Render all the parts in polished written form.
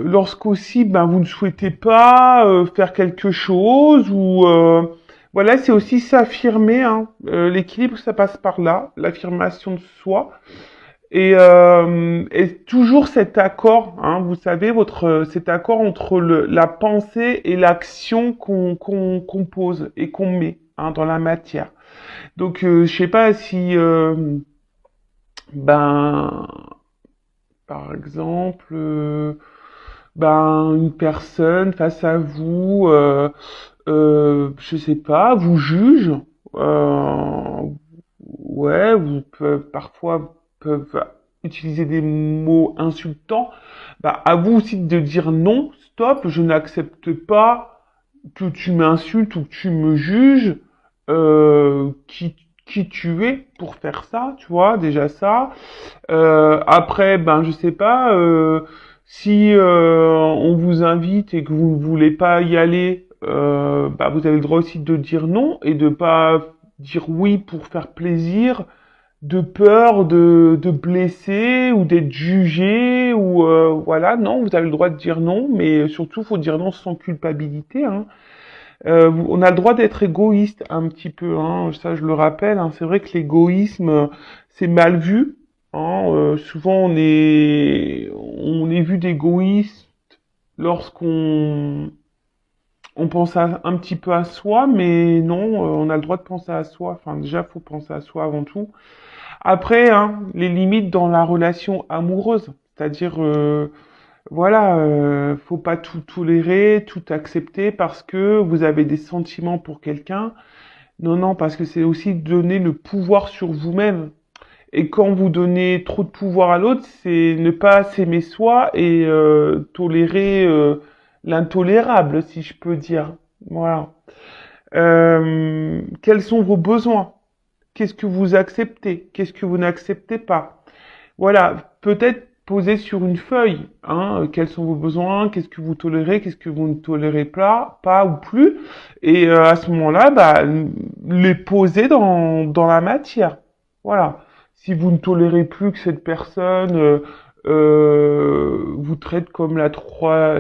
lorsqu'aussi ben, vous ne souhaitez pas faire quelque chose ou voilà, c'est aussi s'affirmer. Hein. L'équilibre, ça passe par là, l'affirmation de soi. Et toujours cet accord, hein, vous savez, cet accord entre la pensée et l'action qu'on pose et qu'on met hein, dans la matière. Donc, je sais pas si, ben, par exemple, ben, une personne face à vous, je sais pas, vous juge, euh, ouais, parfois peuvent utiliser des mots insultants, bah, à vous aussi de dire non, stop, je n'accepte pas que tu m'insultes ou que tu me juges, qui tu es pour faire ça, tu vois, déjà ça. Après, ben, je sais pas, si on vous invite et que vous ne voulez pas y aller, bah, vous avez le droit aussi de dire non et de pas dire oui pour faire plaisir, de peur de blesser ou d'être jugé ou voilà, non, vous avez le droit de dire non, mais surtout faut dire non sans culpabilité. Hein. On a le droit d'être égoïste un petit peu, hein, ça je le rappelle. Hein, c'est vrai que l'égoïsme c'est mal vu. Hein, souvent on est vu d'égoïste lorsqu'on on pense un petit peu à soi, mais non, on a le droit de penser à soi. Enfin déjà faut penser à soi avant tout. Après, hein, les limites dans la relation amoureuse, c'est-à-dire, voilà, faut pas tout tolérer, tout accepter parce que vous avez des sentiments pour quelqu'un. Non, non, parce que c'est aussi donner le pouvoir sur vous-même. Et quand vous donnez trop de pouvoir à l'autre, c'est ne pas s'aimer soi et tolérer l'intolérable, si je peux dire. Voilà. Quels sont vos besoins? Qu'est-ce que vous acceptez? Qu'est-ce que vous n'acceptez pas? Voilà, peut-être poser sur une feuille, hein, quels sont vos besoins, qu'est-ce que vous tolérez, qu'est-ce que vous ne tolérez pas ou plus, et à ce moment-là, bah, les poser dans la matière. Voilà. Si vous ne tolérez plus que cette personne vous traite comme la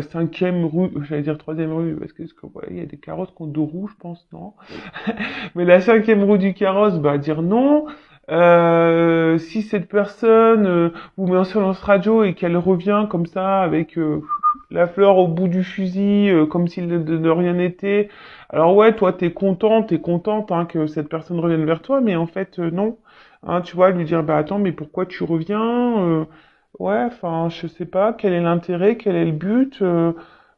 cinquième rue, j'allais dire troisième rue, parce que ouais, il y a des carrosses qui ont deux roues, je pense, non? Mais la cinquième roue du carrosse, bah dire non. Si cette personne vous met en silence radio et qu'elle revient comme ça avec la fleur au bout du fusil, comme s'il de rien n'était, alors ouais, toi t'es contente hein, que cette personne revienne vers toi, mais en fait non. Hein, tu vois, lui dire bah attends, mais pourquoi tu reviens ouais, enfin je sais pas, quel est l'intérêt, quel est le but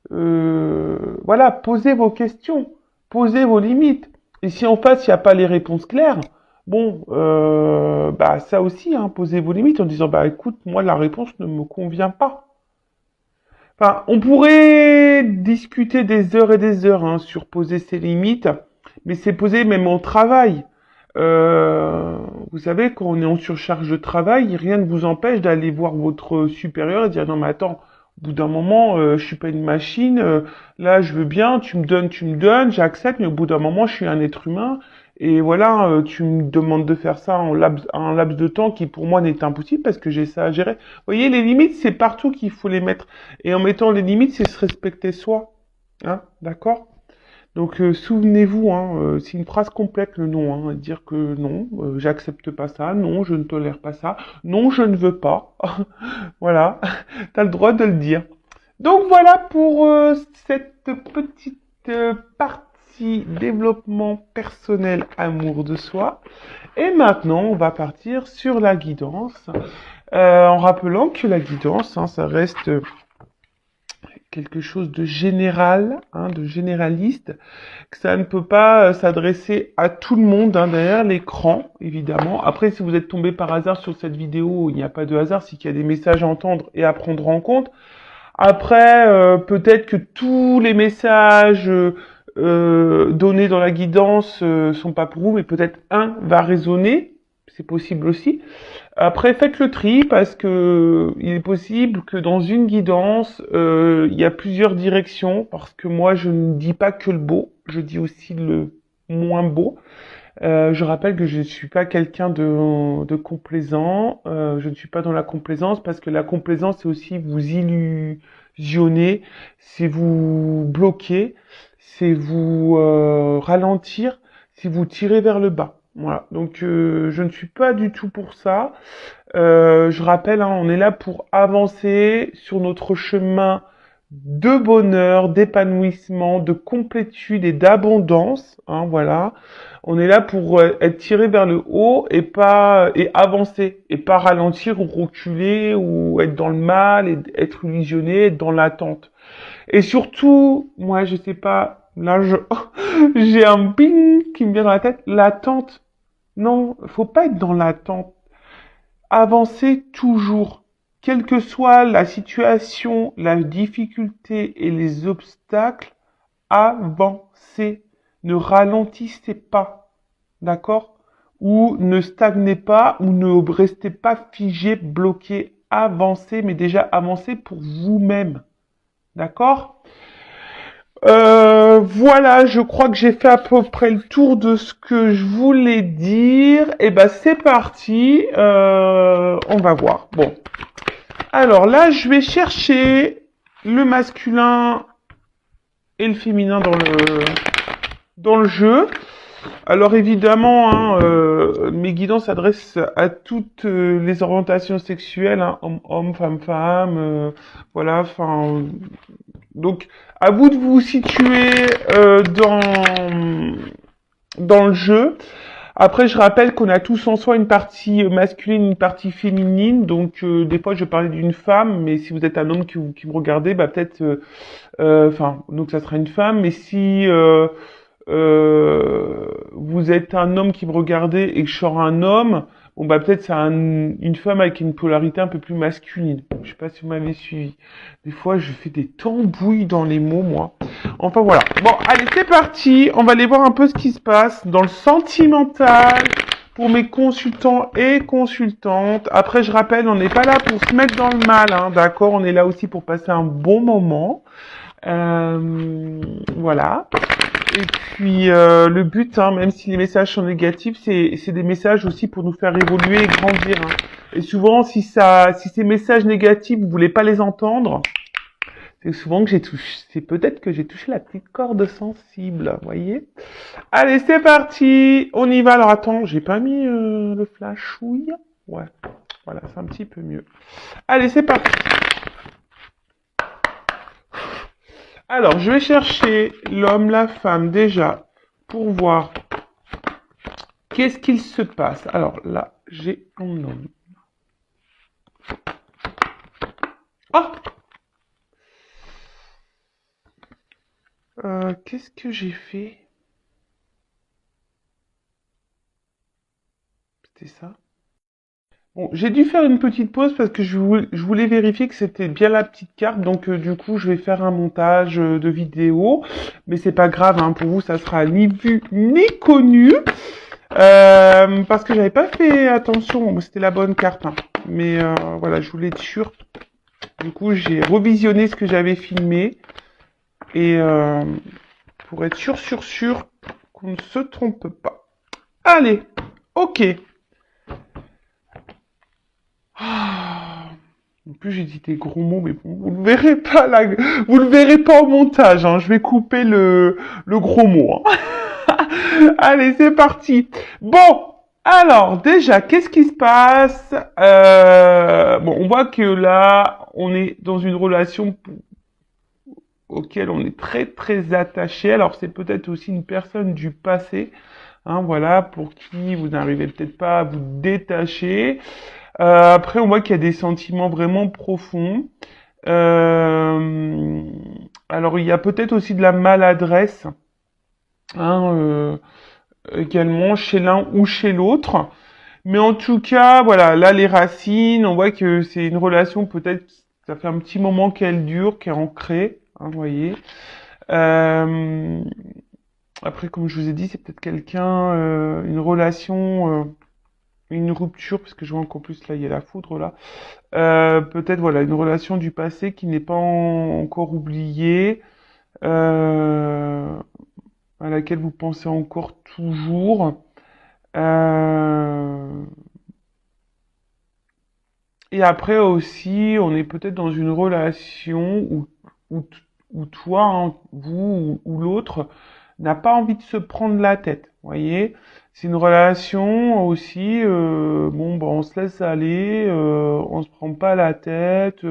voilà, posez vos questions, posez vos limites. Et si en face, il n'y a pas les réponses claires, bon, bah ça aussi, hein, posez vos limites en disant, bah écoute, moi la réponse ne me convient pas. Enfin, on pourrait discuter des heures et des heures hein, sur poser ses limites, mais c'est posé même au travail. Euh, vous savez, quand on est en surcharge de travail, rien ne vous empêche d'aller voir votre supérieur et dire non mais attends, au bout d'un moment, je suis pas une machine. Là, je veux bien, tu me donnes, j'accepte, mais au bout d'un moment, je suis un être humain. Et voilà, tu me demandes de faire ça en laps de temps qui pour moi n'est impossible parce que j'ai ça à gérer. Vous voyez, les limites, c'est partout qu'il faut les mettre. Et en mettant les limites, c'est se respecter soi. Hein, d'accord? Donc souvenez-vous, hein, c'est une phrase complète le non, hein, dire que non, j'accepte pas ça, non, je ne tolère pas ça, non, je ne veux pas. Voilà, t'as le droit de le dire. Donc voilà pour cette petite partie développement personnel, amour de soi. Et maintenant, on va partir sur la guidance, en rappelant que la guidance, hein, ça reste quelque chose de général, hein, de généraliste, que ça ne peut pas s'adresser à tout le monde hein, derrière l'écran, évidemment. Après, si vous êtes tombé par hasard sur cette vidéo, il n'y a pas de hasard, c'est qu'il y a des messages à entendre et à prendre en compte. Après, peut-être que tous les messages donnés dans la guidance sont pas pour vous, mais peut-être un va résonner, c'est possible aussi. Après, faites le tri parce que il est possible que dans une guidance, il y a plusieurs directions parce que moi, je ne dis pas que le beau, je dis aussi le moins beau. Je rappelle que je ne suis pas quelqu'un de complaisant. Je ne suis pas dans la complaisance parce que la complaisance, c'est aussi vous fusionner, c'est vous bloquer, c'est vous ralentir, c'est vous tirer vers le bas. Voilà, donc je ne suis pas du tout pour ça. Je rappelle, hein, on est là pour avancer sur notre chemin de bonheur, d'épanouissement, de complétude et d'abondance. Hein, voilà. On est là pour être tiré vers le haut et avancer et pas ralentir ou reculer ou être dans le mal et être illusionné, être dans l'attente. Et surtout, moi, je sais pas, là, j'ai un ping qui me vient dans la tête, l'attente. Non, faut pas être dans l'attente. Avancez toujours, quelle que soit la situation, la difficulté et les obstacles, avancez. Ne ralentissez pas, d'accord? Ou ne stagnez pas, ou ne restez pas figé, bloqué. Avancez, mais déjà avancez pour vous-même, d'accord? Voilà, je crois que j'ai fait à peu près le tour de ce que je voulais dire. Et ben c'est parti, on va voir. Bon, alors là, je vais chercher le masculin et le féminin dans le jeu. Alors évidemment, hein, mes guidances s'adressent à toutes les orientations sexuelles, hein, homme, femme, voilà, enfin, donc à vous de vous situer dans le jeu. Après, je rappelle qu'on a tous en soi une partie masculine, une partie féminine. Donc, des fois, je parlais d'une femme, mais si vous êtes un homme qui me regardez, bah peut-être, enfin, donc ça sera une femme. Mais si vous êtes un homme qui me regardez et que je sors un homme, bon bah peut-être c'est une femme avec une polarité un peu plus masculine. Je sais pas si vous m'avez suivi. Des fois, je fais des tambouilles dans les mots, moi. Enfin voilà. Bon, allez, c'est parti. On va aller voir un peu ce qui se passe dans le sentimental pour mes consultants et consultantes. Après, je rappelle, on n'est pas là pour se mettre dans le mal, hein, d'accord? On est là aussi pour passer un bon moment. Voilà. Et puis le but, hein, même si les messages sont négatifs, c'est des messages aussi pour nous faire évoluer et grandir. Hein. Et souvent, si ces messages négatifs, vous voulez pas les entendre, c'est souvent que c'est peut-être que j'ai touché la petite corde sensible, vous voyez. Allez, c'est parti, on y va. Alors attends, j'ai pas mis le flashouille. Ouais, voilà, c'est un petit peu mieux. Allez, c'est parti. Alors, je vais chercher l'homme, la femme déjà pour voir qu'est-ce qu'il se passe. Alors là, j'ai un homme. Ah, qu'est-ce que j'ai fait? C'était ça? Bon, j'ai dû faire une petite pause parce que je voulais vérifier que c'était bien la petite carte. Donc du coup, je vais faire un montage de vidéo. Mais c'est pas grave, hein, pour vous, ça sera ni vu ni connu. Parce que j'avais pas fait attention. Bon, c'était la bonne carte. Hein. Mais voilà, je voulais être sûr. Du coup, j'ai revisionné ce que j'avais filmé. Et pour être sûr qu'on ne se trompe pas. Allez, ok. Ah, en plus, j'ai dit des gros mots, mais bon, vous ne verrez pas vous le verrez pas au montage. Hein. Je vais couper le gros mot. Hein. Allez, c'est parti. Bon, alors déjà, qu'est-ce qui se passe? Bon, on voit que là, on est dans une relation auquel on est très très attaché. Alors, c'est peut-être aussi une personne du passé. Hein, voilà, pour qui vous n'arrivez peut-être pas à vous détacher. Après, on voit qu'il y a des sentiments vraiment profonds. Euh, alors, il y a peut-être aussi de la maladresse, hein, également chez l'un ou chez l'autre. Mais en tout cas, voilà, là, les racines, on voit que c'est une relation peut-être, ça fait un petit moment qu'elle dure, qu'elle est ancrée, hein, vous voyez. Euh, après, comme je vous ai dit, c'est peut-être quelqu'un, une relation, une rupture, parce que je vois encore plus là, il y a la foudre là. Peut-être voilà une relation du passé qui n'est pas encore oubliée, euh, à laquelle vous pensez encore toujours. Euh, et après aussi, on est peut-être dans une relation où ou toi, hein, vous ou l'autre, n'a pas envie de se prendre la tête. Vous voyez, c'est une relation aussi. Bon, bah, on se laisse aller, on se prend pas la tête.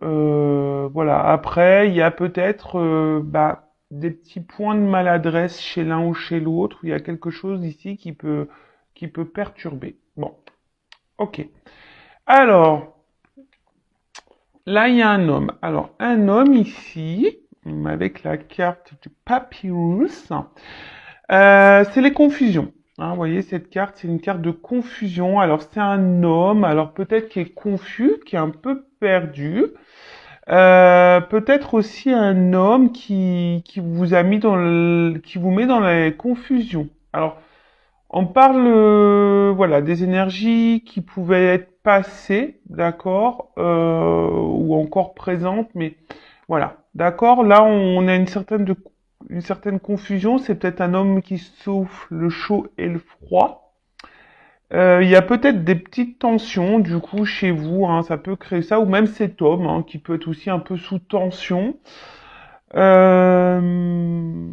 Voilà. Après, il y a peut-être bah, des petits points de maladresse chez l'un ou chez l'autre. Il y a quelque chose ici qui peut perturber. Bon, ok. Alors, là, il y a un homme. Alors, un homme ici, avec la carte du papyrus, c'est les confusions. Hein, vous voyez, cette carte, c'est une carte de confusion. Alors, c'est un homme, alors peut-être qui est confus, qui est un peu perdu. Peut-être aussi un homme qui vous a mis qui vous met dans la confusion. Alors, on parle, voilà, des énergies qui pouvaient être passées, d'accord, ou encore présentes, mais voilà, d'accord. Là, on a une certaine confusion. C'est peut-être un homme qui souffle le chaud et le froid. Il y a peut-être des petites tensions, du coup, chez vous, hein, ça peut créer ça, ou même cet homme, hein, qui peut être aussi un peu sous tension. Euh,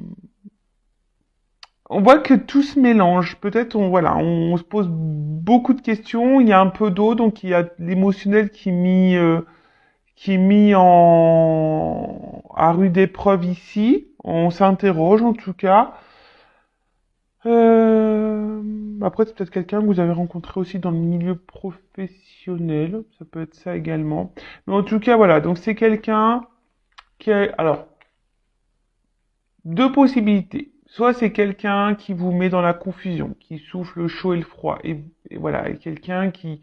on voit que tout se mélange. Peut-être voilà, on se pose beaucoup de questions. Il y a un peu d'eau, donc il y a l'émotionnel qui est mis à rude épreuve ici. On s'interroge en tout cas. Après, c'est peut-être quelqu'un que vous avez rencontré aussi dans le milieu professionnel. Ça peut être ça également. Mais en tout cas, voilà. Donc c'est quelqu'un qui a, alors, deux possibilités. Soit c'est quelqu'un qui vous met dans la confusion, qui souffle le chaud et le froid, et voilà, et quelqu'un qui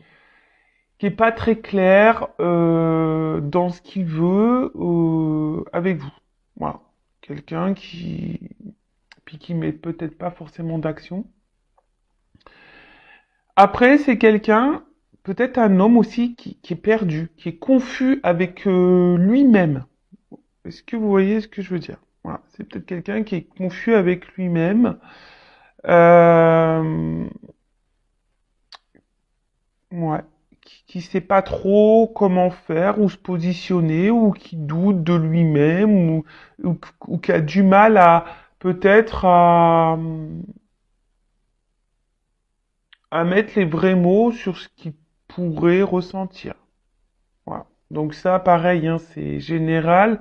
est pas très clair dans ce qu'il veut avec vous. Voilà, quelqu'un qui met peut-être pas forcément d'action. Après, c'est quelqu'un, peut-être un homme aussi qui est perdu, qui est confus avec lui-même. Est-ce que vous voyez ce que je veux dire? Voilà, c'est peut-être quelqu'un qui est confus avec lui-même, euh, ouais, qui sait pas trop comment faire ou se positionner, ou qui doute de lui-même, ou qui a du mal à peut-être à mettre les vrais mots sur ce qu'il pourrait ressentir. Voilà. Donc ça, pareil, hein, c'est général.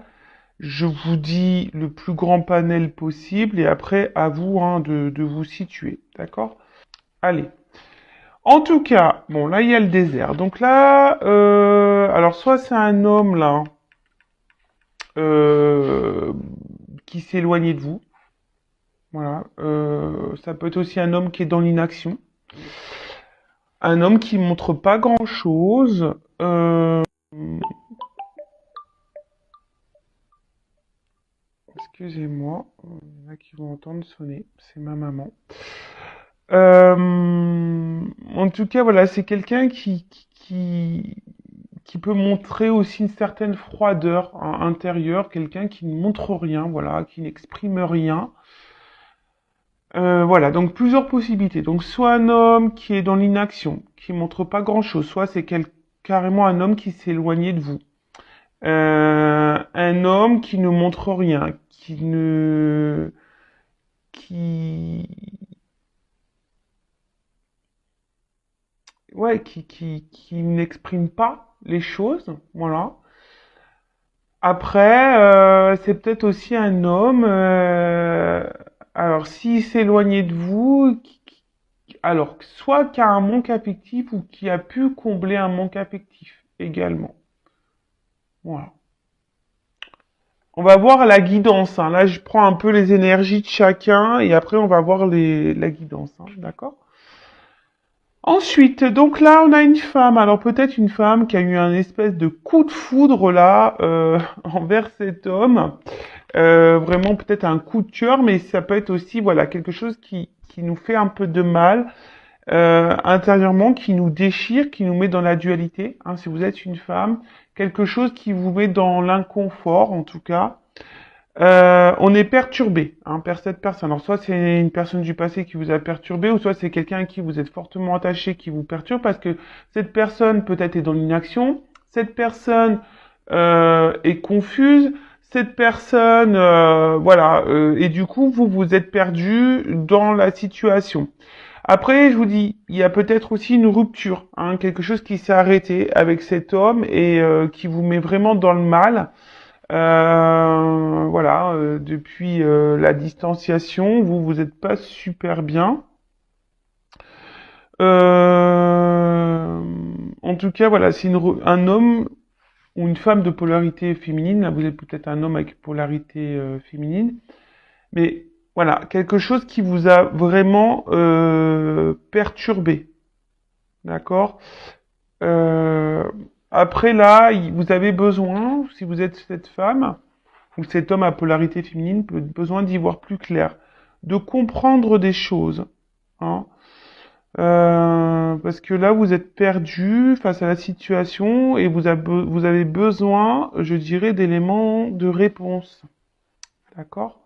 Je vous dis le plus grand panel possible et après, à vous hein, de vous situer. D'accord? Allez. En tout cas, bon, là, il y a le désert. Donc là, alors soit c'est un homme, là, euh, qui s'est éloigné de vous. Voilà. Ça peut être aussi un homme qui est dans l'inaction. Un homme qui montre pas grand-chose. Excusez-moi, il y en a qui vont entendre sonner, c'est ma maman. En tout cas, voilà, c'est quelqu'un qui peut montrer aussi une certaine froideur intérieure, quelqu'un qui ne montre rien, voilà, qui n'exprime rien. Voilà, donc plusieurs possibilités. Donc soit un homme qui est dans l'inaction, qui montre pas grand-chose, soit c'est carrément un homme qui s'est éloigné de vous. Un homme qui ne montre rien, qui, ouais, qui n'exprime pas les choses, voilà. Après, c'est peut-être aussi un homme, alors s'il s'est éloigné de vous, alors soit qui a un manque affectif ou qui a pu combler un manque affectif également. Voilà. On va voir la guidance. Hein. Là, je prends un peu les énergies de chacun et après, on va voir la guidance. Hein. D'accord? Ensuite, donc là, on a une femme. Alors peut-être une femme qui a eu un espèce de coup de foudre là envers cet homme. Vraiment peut-être un coup de cœur, mais ça peut être aussi voilà quelque chose qui nous fait un peu de mal intérieurement, qui nous déchire, qui nous met dans la dualité. Hein, si vous êtes une femme, quelque chose qui vous met dans l'inconfort en tout cas. On est perturbé hein, par cette personne. Alors soit c'est une personne du passé qui vous a perturbé, ou soit c'est quelqu'un à qui vous êtes fortement attaché qui vous perturbe, parce que cette personne peut-être est dans l'inaction, cette personne est confuse. Cette personne, voilà, et du coup, vous êtes perdu dans la situation. Après, je vous dis, il y a peut-être aussi une rupture, hein, quelque chose qui s'est arrêté avec cet homme et qui vous met vraiment dans le mal. Voilà, depuis la distanciation, vous êtes pas super bien. Euh, En tout cas, voilà, c'est un homme ou une femme de polarité féminine. Là, vous êtes peut-être un homme avec polarité féminine, mais voilà, quelque chose qui vous a vraiment perturbé, d'accord? Euh, Après là, vous avez besoin, si vous êtes cette femme ou cet homme à polarité féminine, besoin d'y voir plus clair, de comprendre des choses, hein. Parce que là, vous êtes perdu face à la situation et vous avez besoin, je dirais, d'éléments de réponse. D'accord?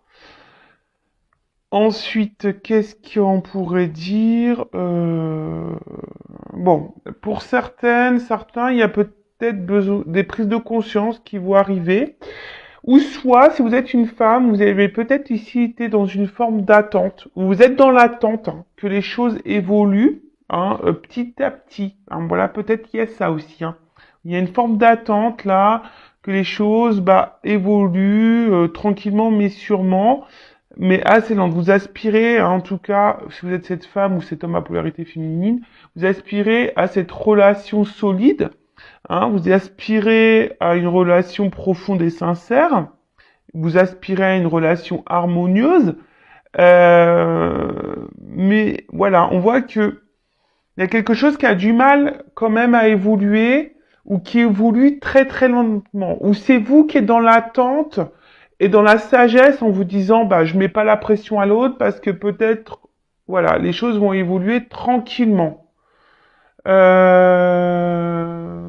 Ensuite, qu'est-ce qu'on pourrait dire? Bon, pour certains, il y a peut-être besoin des prises de conscience qui vont arriver. Ou soit, si vous êtes une femme, vous avez peut-être ici été dans une forme d'attente. Vous êtes dans l'attente, hein, que les choses évoluent, hein, petit à petit. Hein, voilà, peut-être qu'il y a ça aussi, hein. Il y a une forme d'attente là, que les choses évoluent tranquillement mais sûrement, mais assez lente. Vous aspirez, hein, en tout cas, si vous êtes cette femme ou cet homme à polarité féminine, vous aspirez à cette relation solide. Hein, vous aspirez à une relation profonde et sincère, vous aspirez à une relation harmonieuse, mais voilà, on voit que il y a quelque chose qui a du mal quand même à évoluer ou qui évolue très très lentement. Ou c'est vous qui êtes dans l'attente et dans la sagesse en vous disant bah je mets pas la pression à l'autre parce que peut-être voilà les choses vont évoluer tranquillement. Euh...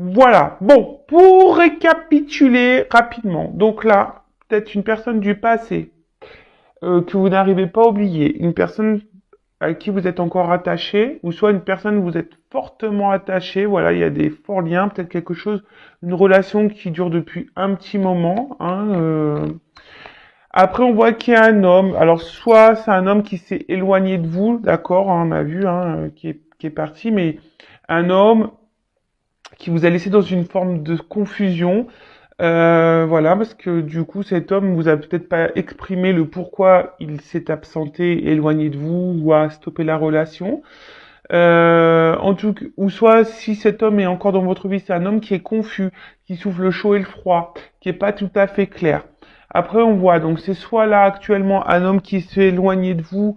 Voilà. Bon, pour récapituler rapidement. Donc là, peut-être une personne du passé que vous n'arrivez pas à oublier, une personne à qui vous êtes encore attaché, ou soit une personne où vous êtes fortement attaché. Voilà, il y a des forts liens, peut-être quelque chose, une relation qui dure depuis un petit moment. Hein, Après, on voit qu'il y a un homme. Alors, soit c'est un homme qui s'est éloigné de vous, d'accord, hein, on a vu, hein, qui est parti, mais un homme qui vous a laissé dans une forme de confusion. Voilà, parce que du coup, cet homme vous a peut-être pas exprimé le pourquoi il s'est absenté, éloigné de vous, ou a stoppé la relation. En tout cas, ou soit si cet homme est encore dans votre vie, c'est un homme qui est confus, qui souffle le chaud et le froid, qui est pas tout à fait clair. Après, on voit, donc c'est soit là actuellement un homme qui s'est éloigné de vous,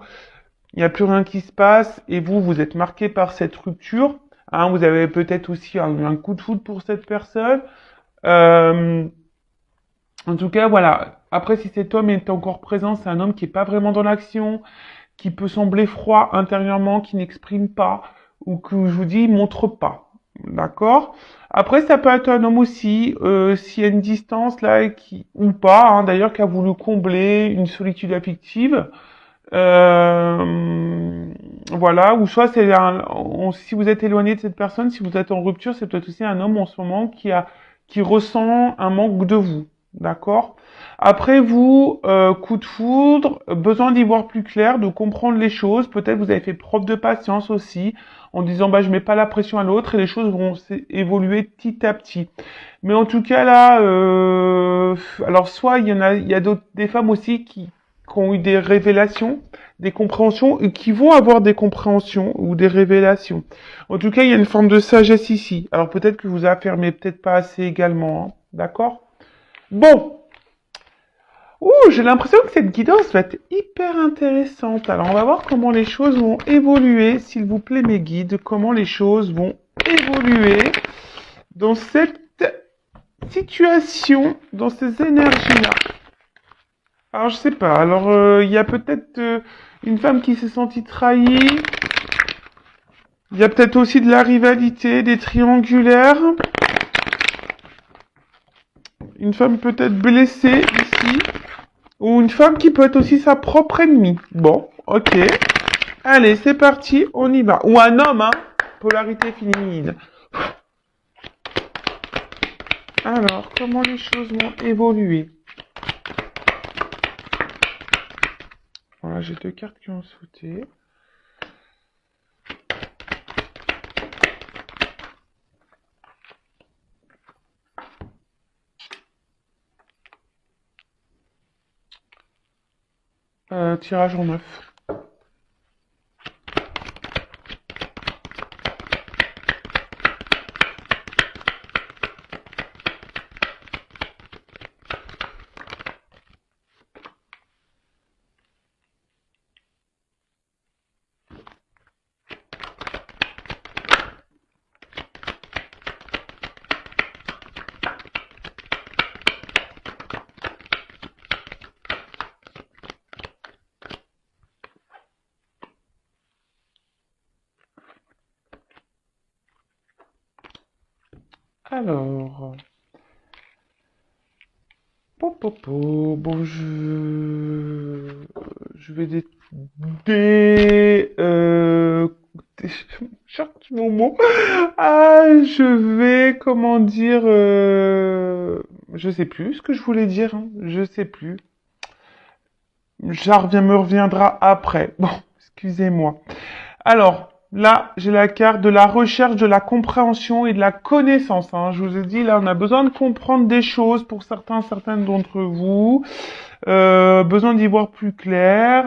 il n'y a plus rien qui se passe, et vous êtes marqué par cette rupture. Hein, vous avez peut-être aussi un coup de foudre pour cette personne. Euh, En tout cas, voilà. Après, si cet homme est encore présent, c'est un homme qui est pas vraiment dans l'action, qui peut sembler froid intérieurement, qui n'exprime pas, ou que je vous dis, montre pas. D'accord? Après, ça peut être un homme aussi, s'il y a une distance là, ou pas, hein, d'ailleurs, qui a voulu combler une solitude affective. Voilà, ou soit si vous êtes éloigné de cette personne, si vous êtes en rupture, c'est peut-être aussi un homme en ce moment qui ressent un manque de vous. D'accord? Après vous, coup de foudre, besoin d'y voir plus clair, de comprendre les choses. Peut-être vous avez fait preuve de patience aussi, en disant bah je mets pas la pression à l'autre et les choses vont évoluer petit à petit. Mais en tout cas là, alors soit il y a d'autres, des femmes aussi qui ont eu des révélations, des compréhensions et qui vont avoir des compréhensions ou des révélations. En tout cas, il y a une forme de sagesse ici. Alors peut-être que vous affirmez peut-être pas assez également, hein. D'accord? Bon, j'ai l'impression que cette guidance va être hyper intéressante. Alors, on va voir comment les choses vont évoluer, s'il vous plaît, mes guides, comment les choses vont évoluer dans cette situation, dans ces énergies-là. Alors, je sais pas. Alors, il y a peut-être une femme qui s'est sentie trahie. Il y a peut-être aussi de la rivalité, des triangulaires. Une femme peut-être blessée ici. Ou une femme qui peut être aussi sa propre ennemie. Bon, ok. Allez, c'est parti, on y va. Ou un homme, hein. Polarité féminine. Alors, comment les choses vont évoluer? Voilà, j'ai 2 cartes qui ont sauté. Tirage en 9. Alors, bon, je vais cherche mon mot. Ah, je vais, comment dire, je sais plus ce que je voulais dire, hein. Je sais plus. Me reviendra après. Bon, excusez-moi. Alors, là, j'ai la carte de la recherche, de la compréhension et de la connaissance, hein. Je vous ai dit, là, on a besoin de comprendre des choses pour certaines d'entre vous. Besoin d'y voir plus clair.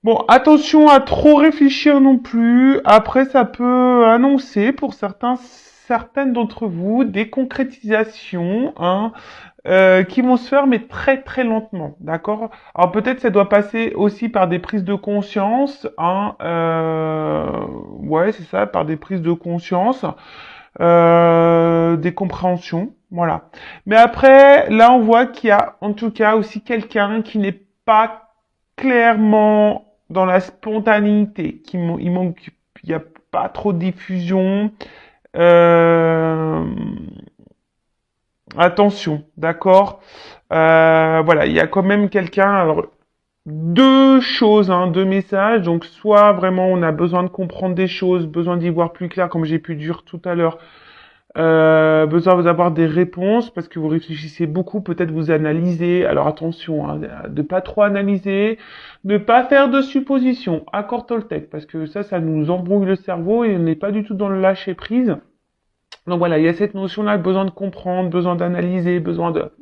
Bon, attention à trop réfléchir non plus. Après, ça peut annoncer pour certaines d'entre vous des concrétisations, hein, qui vont se faire mais très très lentement, d'accord? Alors peut-être ça doit passer aussi par des prises de conscience, hein, ouais c'est ça, par des prises de conscience, des compréhensions, voilà. Mais après, là on voit qu'il y a en tout cas aussi quelqu'un qui n'est pas clairement dans la spontanéité, il manque, il n'y a pas trop de diffusion. Euh, Attention, d'accord. Voilà, il y a quand même quelqu'un. Alors, deux choses, hein, deux messages. Donc, soit vraiment on a besoin de comprendre des choses, besoin d'y voir plus clair, comme j'ai pu dire tout à l'heure. Besoin d'avoir des réponses parce que vous réfléchissez beaucoup, peut-être vous analysez. Alors attention, hein, de pas trop analyser, ne pas faire de suppositions. Accord Toltec, parce que ça nous embrouille le cerveau et on n'est pas du tout dans le lâcher prise. Donc voilà, il y a cette notion-là, besoin de comprendre, besoin d'analyser, besoin de...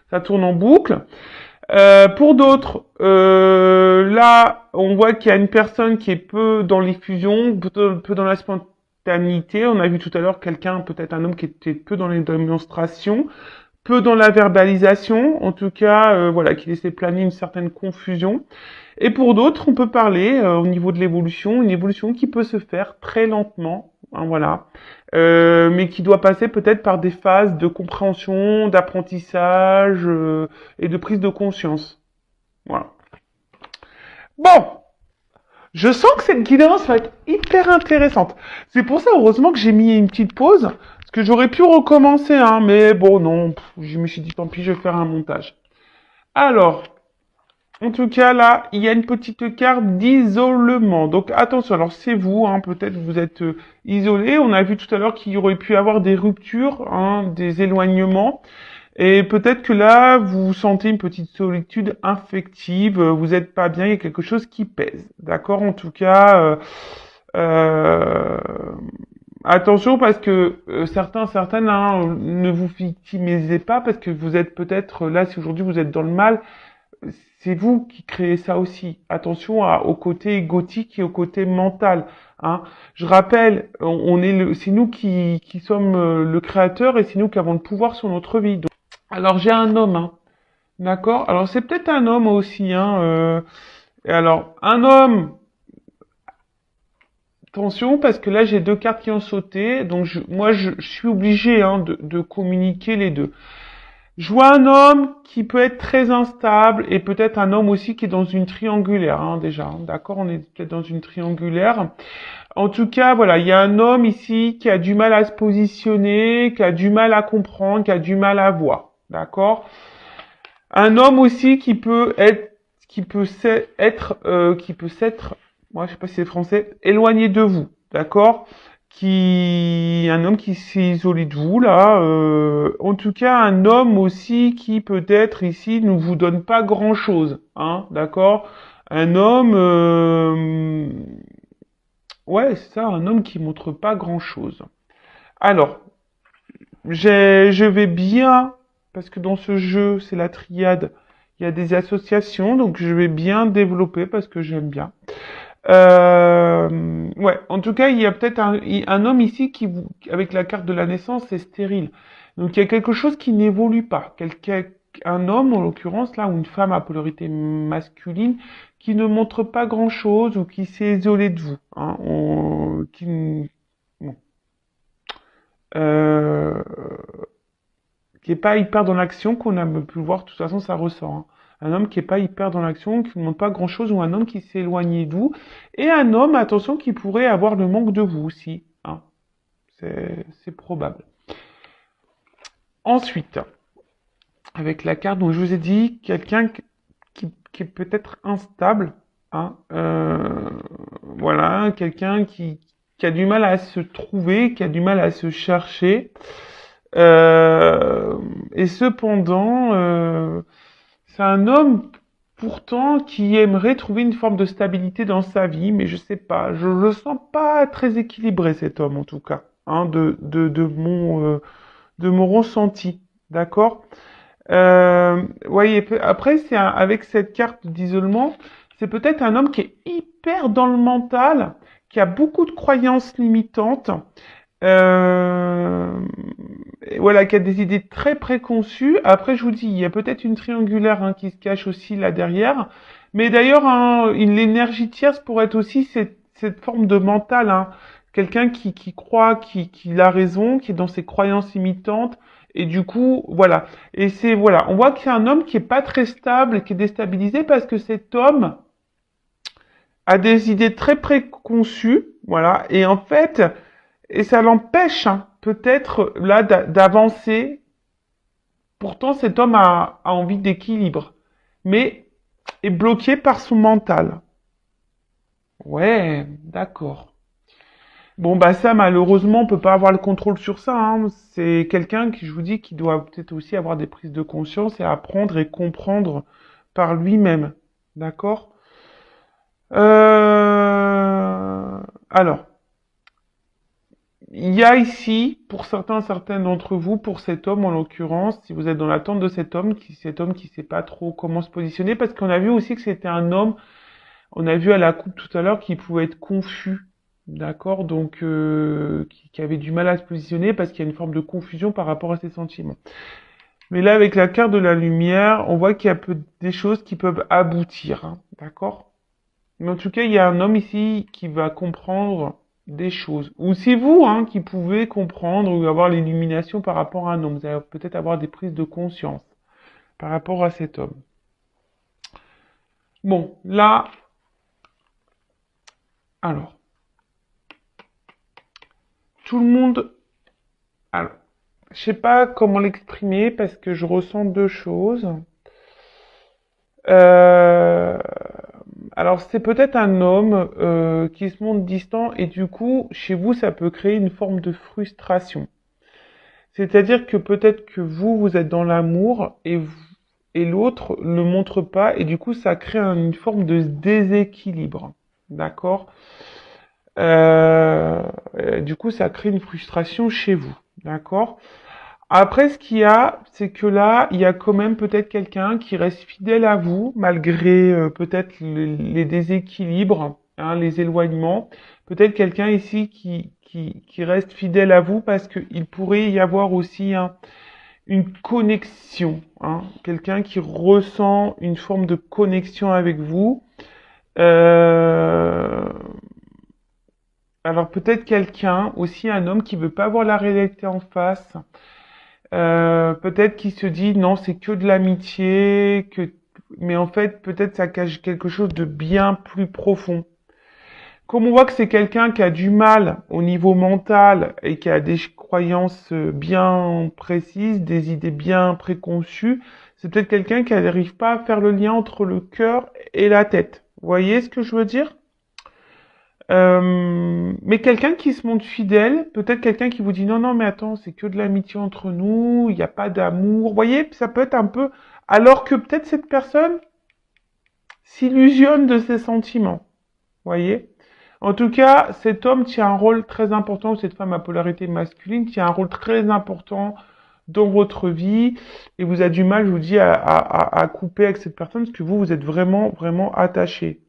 Ça tourne en boucle. Pour d'autres, là, on voit qu'il y a une personne qui est peu dans l'effusion, peu dans la spontanéité. On a vu tout à l'heure quelqu'un, peut-être un homme qui était peu dans les démonstrations, peu dans la verbalisation, en tout cas, voilà, qui laissait planer une certaine confusion. Et pour d'autres, on peut parler au niveau de l'évolution, une évolution qui peut se faire très lentement, hein, voilà, mais qui doit passer peut-être par des phases de compréhension, d'apprentissage et de prise de conscience. Voilà. Bon, je sens que cette guidance va être hyper intéressante. C'est pour ça, heureusement, que j'ai mis une petite pause, parce que j'aurais pu recommencer, hein, mais bon, non, je me suis dit, tant pis, je vais faire un montage. Alors, en tout cas, là, il y a une petite carte d'isolement. Donc attention, alors c'est vous, hein, peut-être vous êtes isolé. On a vu tout à l'heure qu'il y aurait pu avoir des ruptures, hein, des éloignements. Et peut-être que là, vous sentez une petite solitude affective, vous n'êtes pas bien, il y a quelque chose qui pèse. D'accord? En tout cas, euh, attention parce que certaines, hein, ne vous victimisez pas parce que vous êtes peut-être là, si aujourd'hui vous êtes dans le mal, c'est vous qui créez ça aussi. Attention au côté égotique et au côté mental. Hein. Je rappelle, c'est nous qui sommes le créateur et c'est nous qui avons le pouvoir sur notre vie. Donc, alors j'ai un homme, hein, d'accord. Alors c'est peut-être un homme aussi, hein. Et alors un homme, attention parce que là j'ai deux cartes qui ont sauté, donc je suis obligé hein, de communiquer les deux. Je vois un homme qui peut être très instable et peut-être un homme aussi qui est dans une triangulaire, hein, déjà. Hein, d'accord, on est peut-être dans une triangulaire. En tout cas, voilà, il y a un homme ici qui a du mal à se positionner, qui a du mal à comprendre, qui a du mal à voir. D'accord. Un homme aussi qui peut être, qui peut s'être, moi je sais pas si c'est français, éloigné de vous. D'accord. un homme qui s'est isolé de vous là, en tout cas un homme aussi qui peut-être ici ne vous donne pas grand-chose, hein, d'accord? Un homme, ouais, c'est ça, un homme qui montre pas grand-chose. Alors, je vais bien, parce que dans ce jeu, c'est la triade, il y a des associations, donc je vais bien développer parce que j'aime bien. Ouais, en tout cas, il y a peut-être un homme ici avec la carte de la naissance, c'est stérile. Donc il y a quelque chose qui n'évolue pas. Un homme, en l'occurrence, là, ou une femme à polarité masculine, qui ne montre pas grand-chose ou qui s'est isolé de vous. Hein, bon, euh, qui est pas hyper dans l'action, qu'on a pu le voir, de toute façon, ça ressort. Hein. Un homme qui est pas hyper dans l'action, qui ne montre pas grand-chose, ou un homme qui s'est éloigné de vous, et un homme, attention, qui pourrait avoir le manque de vous aussi. Hein. C'est probable. Ensuite, avec la carte dont je vous ai dit, quelqu'un qui est peut-être instable, hein, voilà, quelqu'un qui a du mal à se trouver, qui a du mal à se chercher, et cependant, c'est un homme pourtant qui aimerait trouver une forme de stabilité dans sa vie, mais je sais pas, je le sens pas très équilibré cet homme en tout cas, hein, de mon ressenti, d'accord? Voyez, après avec cette carte d'isolement, c'est peut-être un homme qui est hyper dans le mental, qui a beaucoup de croyances limitantes, euh, et voilà, qui a des idées très préconçues. Après, je vous dis, il y a peut-être une triangulaire hein, qui se cache aussi là derrière. Mais d'ailleurs, hein, l'énergie tierce pourrait être aussi cette forme de mental. Hein. Quelqu'un qui croit qu'il a raison, qui est dans ses croyances limitantes. Et du coup, voilà. Et c'est, voilà. On voit que c'est un homme qui est pas très stable, qui est déstabilisé parce que cet homme a des idées très préconçues. Voilà. Et en fait, et ça l'empêche hein, peut-être là d'avancer. Pourtant, cet homme a envie d'équilibre, mais est bloqué par son mental. Ouais, d'accord. Bon, bah ça, malheureusement, on peut pas avoir le contrôle sur ça. Hein. C'est quelqu'un qui, je vous dis, qui doit peut-être aussi avoir des prises de conscience et apprendre et comprendre par lui-même. D'accord. Alors, il y a ici, pour certains d'entre vous, pour cet homme en l'occurrence, si vous êtes dans l'attente de cet homme qui sait pas trop comment se positionner, parce qu'on a vu aussi que c'était un homme, on a vu à la coupe tout à l'heure qu'il pouvait être confus, d'accord, donc qui avait du mal à se positionner parce qu'il y a une forme de confusion par rapport à ses sentiments. Mais là, avec la carte de la lumière, on voit qu'il y a des choses qui peuvent aboutir, hein, d'accord. Mais en tout cas, il y a un homme ici qui va comprendre des choses. Ou c'est vous hein, qui pouvez comprendre ou avoir l'illumination par rapport à un homme. Vous allez peut-être avoir des prises de conscience par rapport à cet homme. Bon, là, alors, tout le monde... Alors, je sais pas comment l'exprimer parce que je ressens deux choses. Euh, alors, c'est peut-être un homme qui se montre distant et du coup, chez vous, ça peut créer une forme de frustration. C'est-à-dire que peut-être que vous êtes dans l'amour et l'autre ne montre pas et du coup, ça crée une forme de déséquilibre. D'accord. Euh, du coup, ça crée une frustration chez vous. D'accord. Après, ce qu'il y a, c'est que là, il y a quand même peut-être quelqu'un qui reste fidèle à vous, malgré peut-être les déséquilibres, hein, les éloignements. Peut-être quelqu'un ici qui reste fidèle à vous parce qu'il pourrait y avoir aussi une connexion, hein, quelqu'un qui ressent une forme de connexion avec vous. Euh, alors peut-être quelqu'un, aussi un homme qui veut pas voir la réalité en face. Peut-être qu'il se dit non, c'est que de l'amitié, mais en fait, peut-être ça cache quelque chose de bien plus profond. Comme on voit que c'est quelqu'un qui a du mal au niveau mental et qui a des croyances bien précises, des idées bien préconçues, c'est peut-être quelqu'un qui n'arrive pas à faire le lien entre le cœur et la tête. Vous voyez ce que je veux dire? Mais quelqu'un qui se montre fidèle, peut-être quelqu'un qui vous dit non, non, mais attends, c'est que de l'amitié entre nous, il n'y a pas d'amour. Vous voyez, ça peut être un peu... Alors que peut-être cette personne s'illusionne de ses sentiments. Vous voyez? En tout cas, cet homme tient un rôle très important, ou cette femme à polarité masculine tient un rôle très important dans votre vie, et vous avez du mal, je vous dis, à couper avec cette personne, parce que vous êtes vraiment, vraiment attaché.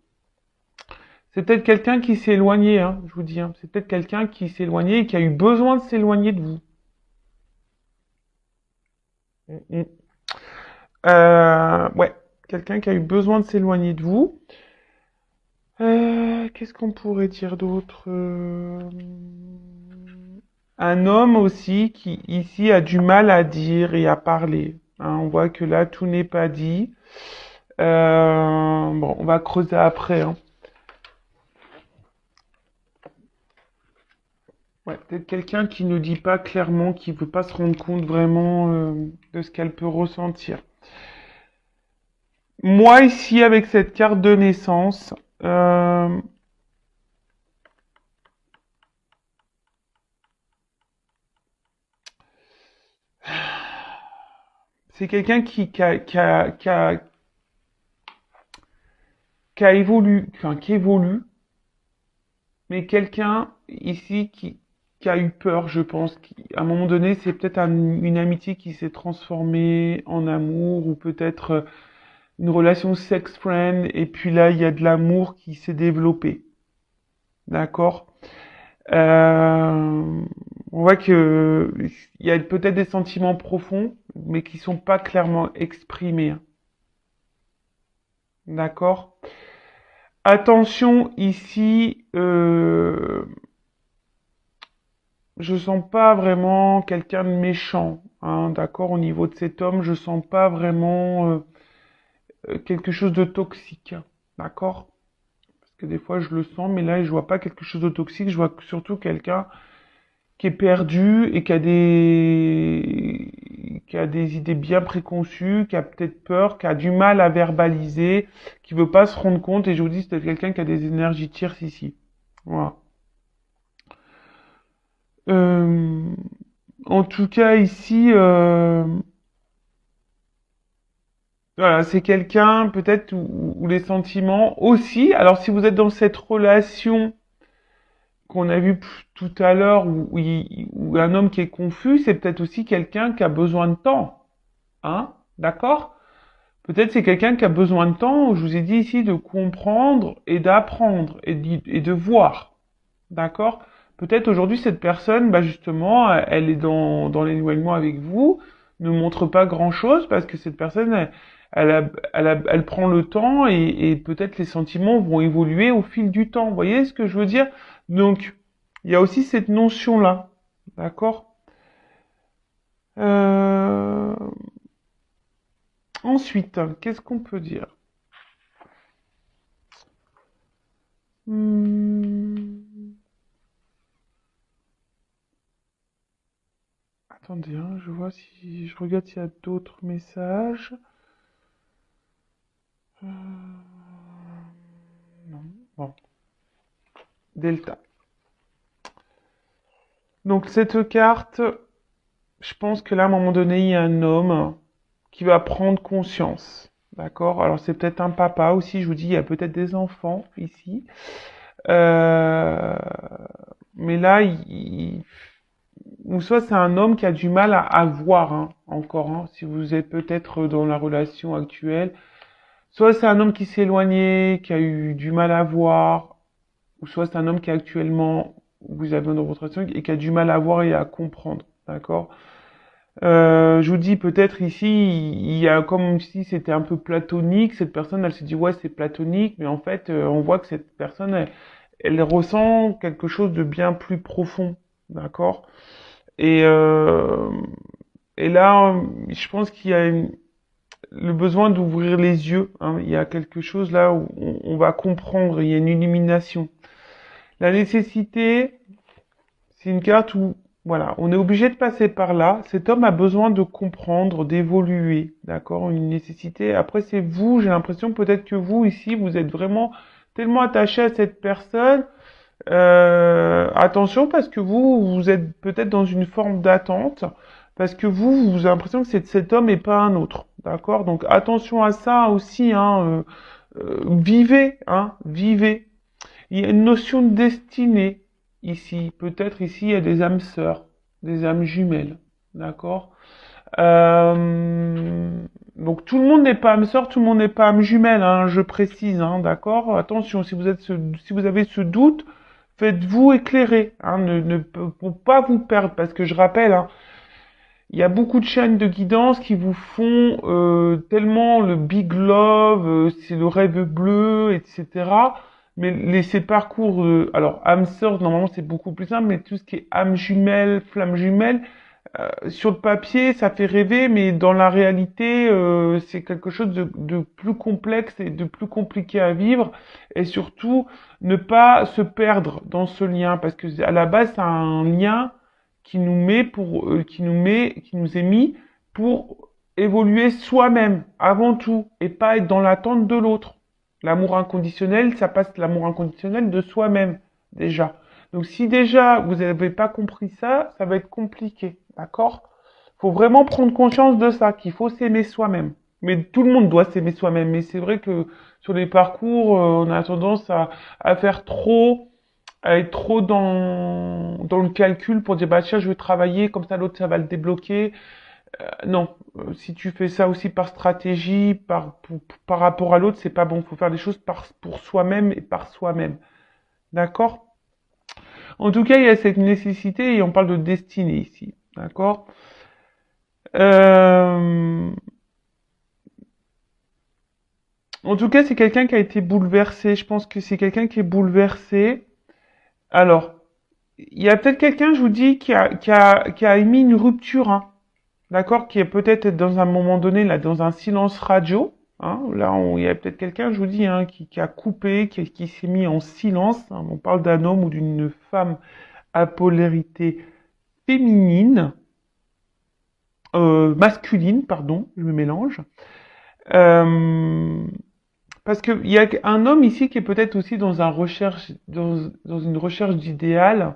C'est peut-être quelqu'un qui s'est éloigné, hein, je vous dis. Hein. C'est peut-être quelqu'un qui s'est éloigné et qui a eu besoin de s'éloigner de vous. Mm, mm. Ouais, quelqu'un qui a eu besoin de s'éloigner de vous. Qu'est-ce qu'on pourrait dire d'autre? Un homme aussi qui ici a du mal à dire et à parler. Hein, on voit que là tout n'est pas dit. Bon, on va creuser après. Hein. Ouais, peut-être quelqu'un qui ne dit pas clairement, qui veut pas se rendre compte vraiment de ce qu'elle peut ressentir. Moi ici avec cette carte de naissance, c'est quelqu'un qui a évolué, enfin qui évolue, mais quelqu'un ici qui a eu peur, je pense. À un moment donné, c'est peut-être une amitié qui s'est transformée en amour ou peut-être une relation sex-friend. Et puis là, il y a de l'amour qui s'est développé. D'accord? Euh, on voit que il y a peut-être des sentiments profonds, mais qui sont pas clairement exprimés. Hein. D'accord? Attention ici, je sens pas vraiment quelqu'un de méchant, hein, d'accord, au niveau de cet homme, je sens pas vraiment quelque chose de toxique, d'accord? Parce que des fois je le sens, mais là je vois pas quelque chose de toxique, je vois surtout quelqu'un qui est perdu et qui a des idées bien préconçues, qui a peut-être peur, qui a du mal à verbaliser, qui veut pas se rendre compte, et je vous dis, c'est quelqu'un qui a des énergies tierces ici. Voilà. Euh, En tout cas, ici, voilà, c'est quelqu'un peut-être où les sentiments aussi. Alors, si vous êtes dans cette relation qu'on a vue tout à l'heure, où un homme qui est confus, c'est peut-être aussi quelqu'un qui a besoin de temps, hein, d'accord? Peut-être c'est quelqu'un qui a besoin de temps. Je vous ai dit ici de comprendre et d'apprendre et de voir. D'accord? Peut-être aujourd'hui, cette personne, bah justement, elle est dans l'éloignement avec vous, ne montre pas grand-chose parce que cette personne, elle prend le temps et peut-être les sentiments vont évoluer au fil du temps. Vous voyez ce que je veux dire? Donc, il y a aussi cette notion-là. D'accord? Euh, Ensuite, qu'est-ce qu'on peut dire? Hmm, Attendez, hein, je vois si je regarde s'il y a d'autres messages. Euh, Non. Bon. Delta. Donc cette carte, je pense que là, à un moment donné, il y a un homme qui va prendre conscience. D'accord? Alors c'est peut-être un papa aussi, je vous dis, il y a peut-être des enfants ici. Euh, mais là, ou soit c'est un homme qui a du mal à voir, hein, encore, hein, si vous êtes peut-être dans la relation actuelle. Soit c'est un homme qui s'est éloigné, qui a eu du mal à voir, ou soit c'est un homme qui actuellement, vous avez dans votre relation, et qui a du mal à voir et à comprendre, d'accord? Je vous dis peut-être ici, il y a comme si c'était un peu platonique, cette personne, elle se dit ouais c'est platonique, mais en fait on voit que cette personne, elle ressent quelque chose de bien plus profond, d'accord? Et, euh, et là, je pense qu'il y a le besoin d'ouvrir les yeux, hein. Il y a quelque chose là où on va comprendre, il y a une illumination. La nécessité, c'est une carte où, voilà, on est obligé de passer par là. Cet homme a besoin de comprendre, d'évoluer, d'accord? Une nécessité. Après, c'est vous, j'ai l'impression peut-être que vous, ici, vous êtes vraiment tellement attaché à cette personne Attention parce que vous êtes peut-être dans une forme d'attente, parce que vous avez l'impression que cet homme et pas un autre, d'accord? Donc attention à ça aussi, hein. Vivez, hein, vivez. Il y a une notion de destinée ici. Peut-être ici il y a des âmes sœurs, des âmes jumelles, d'accord? Euh, donc tout le monde n'est pas âme sœur, tout le monde n'est pas âme jumelle, hein, je précise, hein, d'accord? Attention, si vous avez ce doute, faites-vous éclairer, hein, pour pas vous perdre, parce que je rappelle, hein, il y a beaucoup de chaînes de guidance qui vous font tellement le big love, c'est le rêve bleu, etc. Mais ces parcours, alors âme sœur, normalement c'est beaucoup plus simple, mais tout ce qui est âme jumelle, flamme jumelle, sur le papier, ça fait rêver, mais dans la réalité, c'est quelque chose de plus complexe et de plus compliqué à vivre. Et surtout, ne pas se perdre dans ce lien, parce que à la base, c'est un lien qui nous est mis pour évoluer soi-même avant tout, et pas être dans l'attente de l'autre. L'amour inconditionnel, ça passe l'amour inconditionnel de soi-même déjà. Donc si déjà vous n'avez pas compris ça, ça va être compliqué, d'accord? Faut vraiment prendre conscience de ça, qu'il faut s'aimer soi-même. Mais tout le monde doit s'aimer soi-même. Mais c'est vrai que sur les parcours, on a tendance à faire trop, à être trop dans le calcul pour dire bah tiens je vais travailler comme ça l'autre ça va le débloquer. Non, si tu fais ça aussi par stratégie, par rapport à l'autre, c'est pas bon. Faut faire des choses pour soi-même et par soi-même. D'accord? En tout cas, il y a cette nécessité, et on parle de destinée ici, d'accord? Euh, En tout cas, c'est quelqu'un qui a été bouleversé. Je pense que c'est quelqu'un qui est bouleversé. Alors, il y a peut-être quelqu'un, je vous dis, qui a émis une rupture, hein, d'accord? Qui est peut-être dans un moment donné, là, dans un silence radio. Hein, là, il y a peut-être quelqu'un, je vous dis, hein, qui a coupé, qui s'est mis en silence. Hein. On parle d'un homme ou d'une femme à polarité féminine. Masculine, pardon, je me mélange. Euh, Parce qu'il y a un homme ici qui est peut-être aussi dans une recherche d'idéal,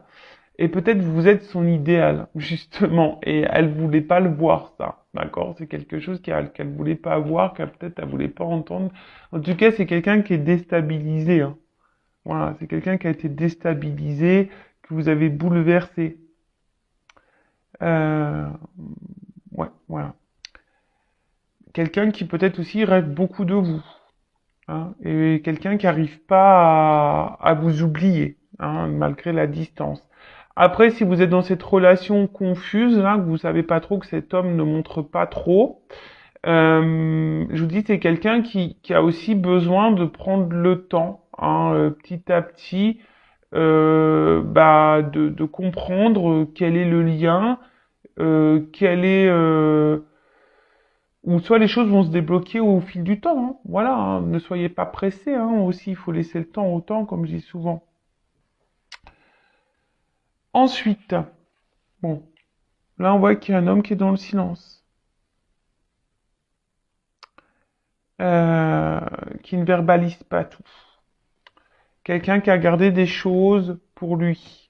et peut-être vous êtes son idéal, justement, et elle voulait pas le voir, ça, d'accord? C'est quelque chose qu'elle voulait pas voir, qu'elle peut-être elle voulait pas entendre. En tout cas, c'est quelqu'un qui est déstabilisé, hein. Voilà, c'est quelqu'un qui a été déstabilisé, que vous avez bouleversé. Euh, ouais, voilà. Quelqu'un qui peut-être aussi rêve beaucoup de vous, hein, et quelqu'un qui n'arrive pas à vous oublier, hein, malgré la distance. Après, si vous êtes dans cette relation confuse, là, que vous savez pas trop, que cet homme ne montre pas trop, je vous dis, c'est quelqu'un qui a aussi besoin de prendre le temps, hein, petit à petit, de comprendre quel est le lien, quel est ou soit les choses vont se débloquer au fil du temps, hein. Voilà, hein. Ne soyez pas pressés, hein, aussi, il faut laisser le temps au temps, comme je dis souvent. Ensuite, bon, là on voit qu'il y a un homme qui est dans le silence, euh, qui ne verbalise pas tout. Quelqu'un qui a gardé des choses pour lui,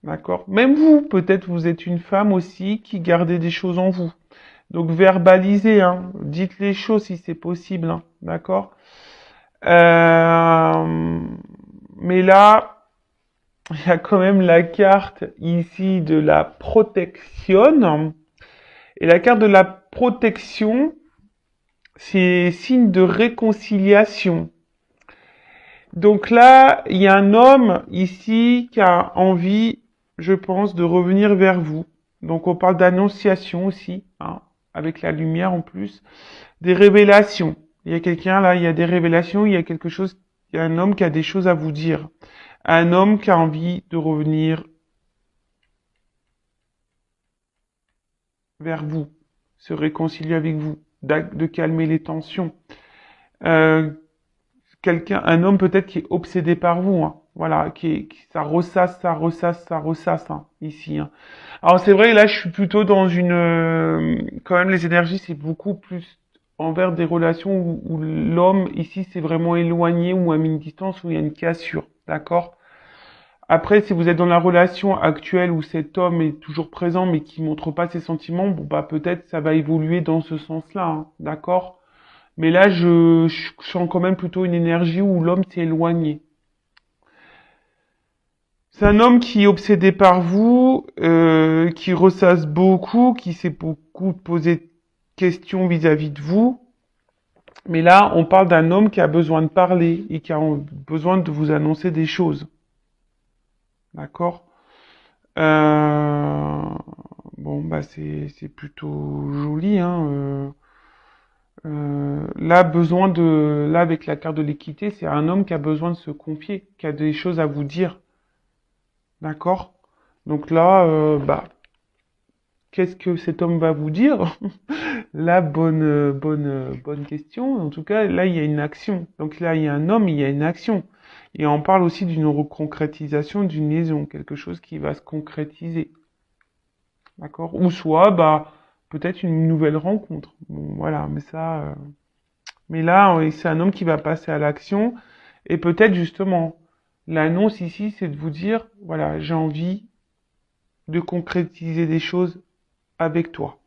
d'accord? Même vous, peut-être vous êtes une femme aussi qui gardez des choses en vous. Donc verbalisez, hein, dites les choses si c'est possible, hein, d'accord? Euh, mais là, il y a quand même la carte ici de la protection. Et la carte de la protection, c'est signe de réconciliation. Donc là, il y a un homme ici qui a envie, je pense, de revenir vers vous. Donc on parle d'annonciation aussi, hein, avec la lumière en plus. Des révélations. Il y a quelqu'un là, il y a des révélations, il y a quelque chose, il y a un homme qui a des choses à vous dire. Un homme qui a envie de revenir vers vous, se réconcilier avec vous, de calmer les tensions. Euh, un homme peut-être qui est obsédé par vous, hein. Voilà, ça ressasse, ça ressasse, ça ressasse, hein, ici, hein. Alors c'est vrai, là je suis plutôt dans quand même les énergies c'est beaucoup plus envers des relations où l'homme ici c'est vraiment éloigné ou à une distance où il y a une cassure, d'accord? Après, si vous êtes dans la relation actuelle où cet homme est toujours présent mais qui montre pas ses sentiments, bon bah peut-être ça va évoluer dans ce sens-là, hein, d'accord? Mais là, je sens quand même plutôt une énergie où l'homme s'est éloigné. C'est un homme qui est obsédé par vous, qui ressasse beaucoup, qui s'est beaucoup posé de questions vis-à-vis de vous. Mais là, on parle d'un homme qui a besoin de parler et qui a besoin de vous annoncer des choses. D'accord? euh, Bon, bah c'est plutôt joli, hein. Là, là, avec la carte de l'équité, c'est un homme qui a besoin de se confier, qui a des choses à vous dire. D'accord? Donc là, bah, qu'est-ce que cet homme va vous dire? Là, bonne question. En tout cas, là, il y a une action. Donc là, il y a un homme, il y a une action. Et on parle aussi d'une reconcrétisation, d'une liaison, quelque chose qui va se concrétiser. D'accord? Ou soit, bah, peut-être une nouvelle rencontre. Bon, voilà, mais ça, mais là, c'est un homme qui va passer à l'action. Et peut-être justement, l'annonce ici, c'est de vous dire, voilà, j'ai envie de concrétiser des choses avec toi.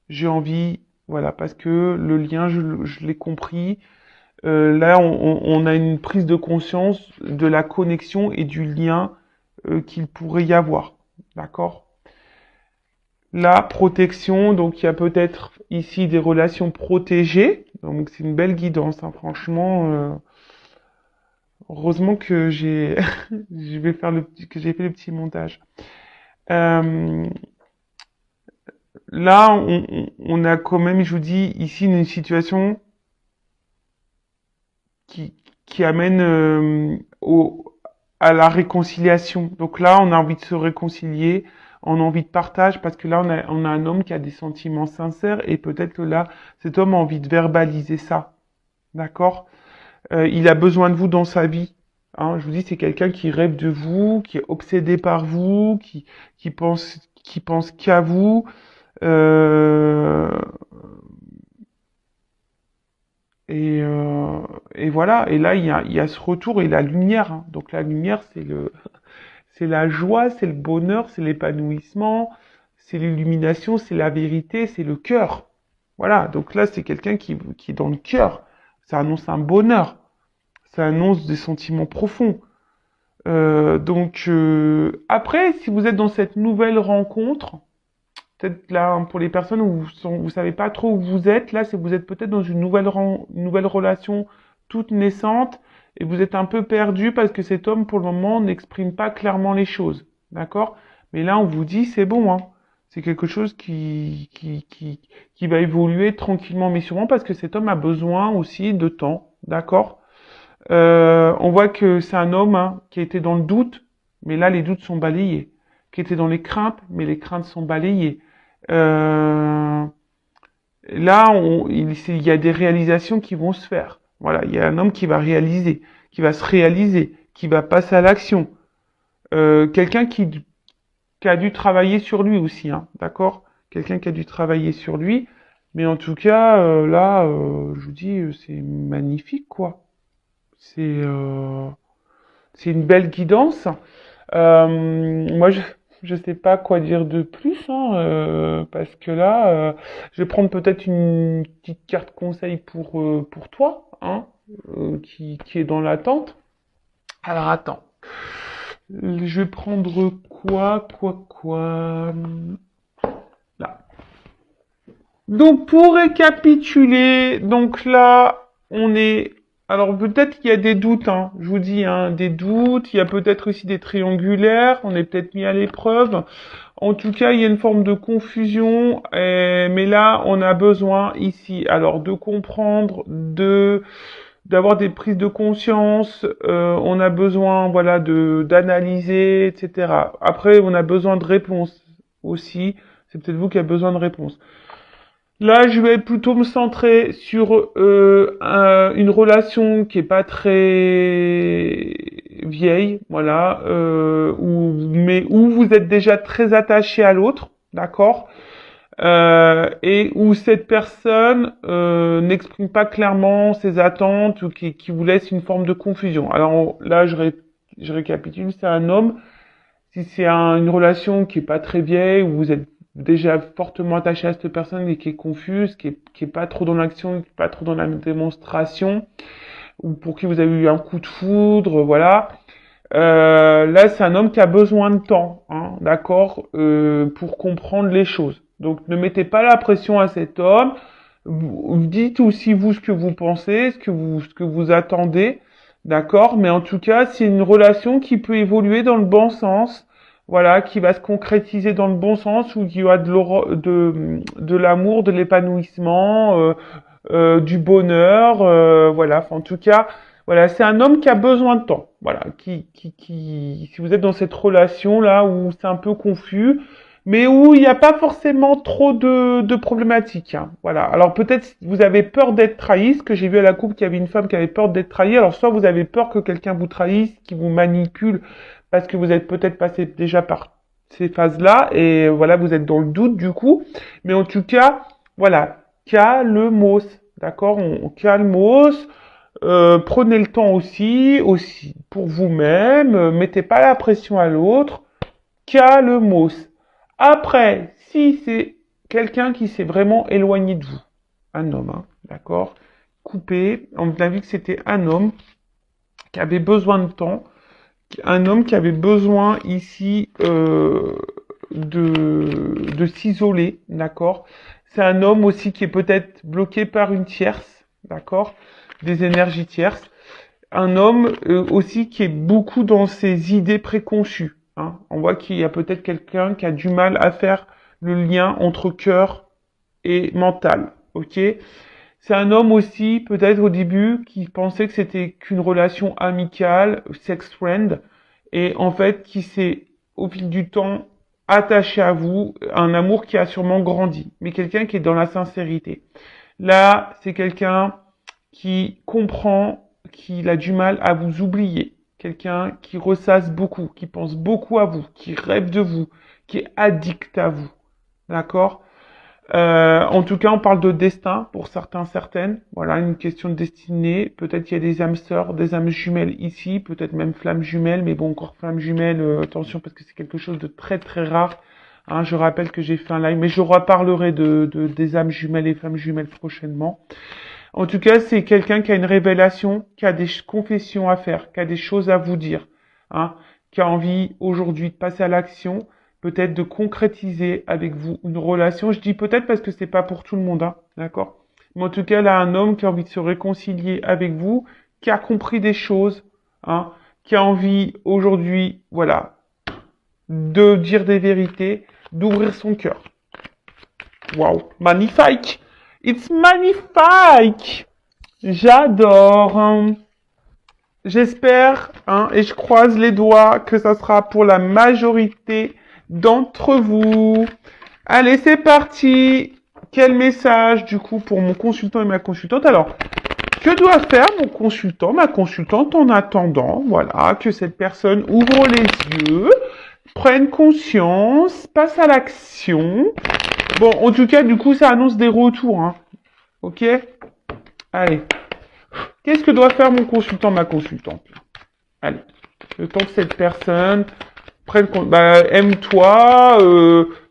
J'ai envie, voilà, parce que le lien, je l'ai compris. Là, on a une prise de conscience de la connexion et du lien qu'il pourrait y avoir. D'accord? La protection, donc il y a peut-être ici des relations protégées. Donc c'est une belle guidance, hein, franchement. Heureusement que j'ai, je vais faire que j'ai fait le petit montage. Euh, Là, on a quand même, je vous dis, ici une situation qui, qui amène à la réconciliation. Donc là, on a envie de se réconcilier, on a envie de partage, parce que là, on a un homme qui a des sentiments sincères, et peut-être que là, cet homme a envie de verbaliser ça. D'accord? Il a besoin de vous dans sa vie. Hein, je vous dis, c'est quelqu'un qui rêve de vous, qui est obsédé par vous, qui pense qu'à vous. Euh, et, euh, et voilà. Et là, il y a ce retour et la lumière. Hein. Donc la lumière, c'est la joie, c'est le bonheur, c'est l'épanouissement, c'est l'illumination, c'est la vérité, c'est le cœur. Voilà. Donc là, c'est quelqu'un qui est dans le cœur. Ça annonce un bonheur. Ça annonce des sentiments profonds. Après, si vous êtes dans cette nouvelle rencontre, peut-être là, hein, pour les personnes où vous savez pas trop où vous êtes, là, c'est vous êtes peut-être dans une nouvelle relation toute naissante et vous êtes un peu perdu parce que cet homme, pour le moment, n'exprime pas clairement les choses. D'accord? Mais là, on vous dit, c'est bon, hein. C'est quelque chose qui va évoluer tranquillement mais sûrement parce que cet homme a besoin aussi de temps. D'accord? On voit que c'est un homme, hein, qui était dans le doute, mais là, les doutes sont balayés. Qui était dans les craintes, mais les craintes sont balayées. Euh, Là, il y a des réalisations qui vont se faire. Voilà, il y a un homme qui va réaliser, qui va se réaliser, qui va passer à l'action. Quelqu'un qui a dû travailler sur lui aussi, hein, d'accord? Quelqu'un qui a dû travailler sur lui. Mais en tout cas, là, je vous dis, c'est magnifique, quoi. C'est euh, c'est une belle guidance. Moi, je sais pas quoi dire de plus, hein, parce que là, je vais prendre peut-être une petite carte conseil pour toi, hein, qui est dans l'attente. Alors attends, je vais prendre quoi, là. Donc pour récapituler, donc là, on est. Alors peut-être qu'il y a des doutes, hein. Je vous dis, hein, des doutes. Il y a peut-être aussi des triangulaires. On est peut-être mis à l'épreuve. En tout cas, il y a une forme de confusion. Mais là, on a besoin ici, alors de comprendre, d'avoir des prises de conscience. On a besoin, voilà, d'analyser, etc. Après, on a besoin de réponses aussi. C'est peut-être vous qui avez besoin de réponses. Là, je vais plutôt me centrer sur une relation qui est pas très vieille, voilà, mais où vous êtes déjà très attaché à l'autre, d'accord, et où cette personne n'exprime pas clairement ses attentes ou qui vous laisse une forme de confusion. Alors là, je récapitule, c'est un homme. Si c'est une relation qui est pas très vieille, où vous êtes déjà fortement attaché à cette personne et qui est confuse, qui est pas trop dans l'action, qui est pas trop dans la démonstration, ou pour qui vous avez eu un coup de foudre, voilà. Là, c'est un homme qui a besoin de temps, hein, d'accord, pour comprendre les choses. Donc, ne mettez pas la pression à cet homme. Dites aussi vous ce que vous pensez, ce que vous attendez, d'accord. Mais en tout cas, c'est une relation qui peut évoluer dans le bon sens, voilà, qui va se concrétiser dans le bon sens, où il y a de l'amour, de l'épanouissement, du bonheur, voilà. Enfin, en tout cas. Voilà, c'est un homme qui a besoin de temps. Voilà, si vous êtes dans cette relation là où c'est un peu confus, mais où il n'y a pas forcément trop de problématiques. Hein. Voilà. Alors peut-être vous avez peur d'être trahi, ce que j'ai vu à la coupe qu'il y avait une femme qui avait peur d'être trahie. Alors soit vous avez peur que quelqu'un vous trahisse, qui vous manipule, parce que vous êtes peut-être passé déjà par ces phases-là, et voilà, vous êtes dans le doute du coup. Mais en tout cas, voilà, calmos, d'accord, on calmos. Prenez le temps aussi pour vous-même, mettez pas la pression à l'autre, calmos. Après, si c'est quelqu'un qui s'est vraiment éloigné de vous, un homme, hein, d'accord, coupé, on a vu que c'était un homme qui avait besoin de temps, un homme qui avait besoin ici de s'isoler, d'accord. C'est un homme aussi qui est peut-être bloqué par une tierce, d'accord, des énergies tierces. Un homme aussi qui est beaucoup dans ses idées préconçues. Hein. On voit qu'il y a peut-être quelqu'un qui a du mal à faire le lien entre cœur et mental. Ok. C'est un homme aussi, peut-être au début, qui pensait que c'était qu'une relation amicale, sex friend, et en fait qui s'est, au fil du temps, attaché à vous, un amour qui a sûrement grandi, mais quelqu'un qui est dans la sincérité. Là, c'est quelqu'un qui comprend qu'il a du mal à vous oublier, quelqu'un qui ressasse beaucoup, qui pense beaucoup à vous, qui rêve de vous, qui est addict à vous, d'accord? En tout cas, on parle de destin pour certains, certaines. Voilà, une question de destinée. Peut-être qu'il y a des âmes sœurs, des âmes jumelles ici, peut-être même flammes jumelles, mais bon, encore flammes jumelles, attention parce que c'est quelque chose de très très rare. Hein, je rappelle que j'ai fait un live, mais je reparlerai des âmes jumelles et flammes jumelles prochainement. En tout cas, c'est quelqu'un qui a une révélation, qui a des confessions à faire, qui a des choses à vous dire, hein, qui a envie aujourd'hui de passer à l'action, peut-être de concrétiser avec vous une relation. Je dis peut-être parce que c'est pas pour tout le monde, hein, d'accord? Mais en tout cas, là, un homme qui a envie de se réconcilier avec vous, qui a compris des choses, hein, qui a envie aujourd'hui, voilà, de dire des vérités, d'ouvrir son cœur. Waouh, magnifique! It's magnifique! J'adore. Hein. J'espère, hein, et je croise les doigts que ça sera pour la majorité d'entre vous. Allez, c'est parti. Quel message, du coup, pour mon consultant et ma consultante? Alors, que doit faire mon consultant, ma consultante, en attendant, voilà, que cette personne ouvre les yeux, prenne conscience, passe à l'action. Bon, en tout cas, du coup, ça annonce des retours, hein. Ok? Allez. Qu'est-ce que doit faire mon consultant, ma consultante? Allez. Le temps que cette personne prenne compte. Bah, aime-toi,